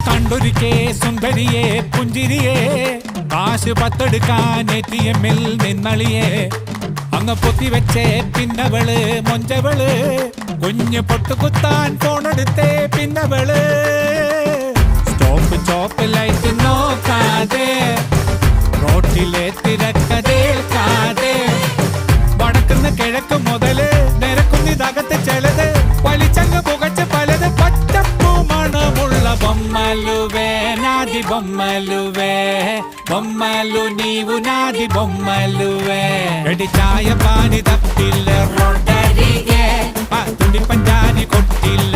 കണ്ടൊരുക്കേ സുന്ദരിയെ പുഞ്ചിരിയെ കാശ് പത്തെടുക്കാൻ ATM-ൽ നിന്നളിയെ അങ്ങ് പൊത്തിവെച്ചേ പിന്നവള് മൊഞ്ചവള് കുഞ്ഞ് പൊട്ടുകുത്താൻ ഫോണെടുത്തേ പിന്നവള് സ്റ്റോപ്പ് ചോപ്പ് ലൈറ്റ് നോക്കാതെ റോട്ടിലെ തിരക്കതേൽക്കാതെ വടക്കുന്ന് കിഴക്ക് മുതല് നിരക്കുന്നിതകത്ത് ചിലത് വലിച്ചങ്ങ് പുകച്ച് പലത് പച്ചപ്പൂ മണമുള്ള ബൊമ്മലുവേ നാദി ബൊമ്മലുവേ బొమ్మలు నీవు నాది బొమ్మలువే గడి చాయ పాని తప్పిల్ల రొట్టరిగే తుండి పంజాని కొట్టిల్ల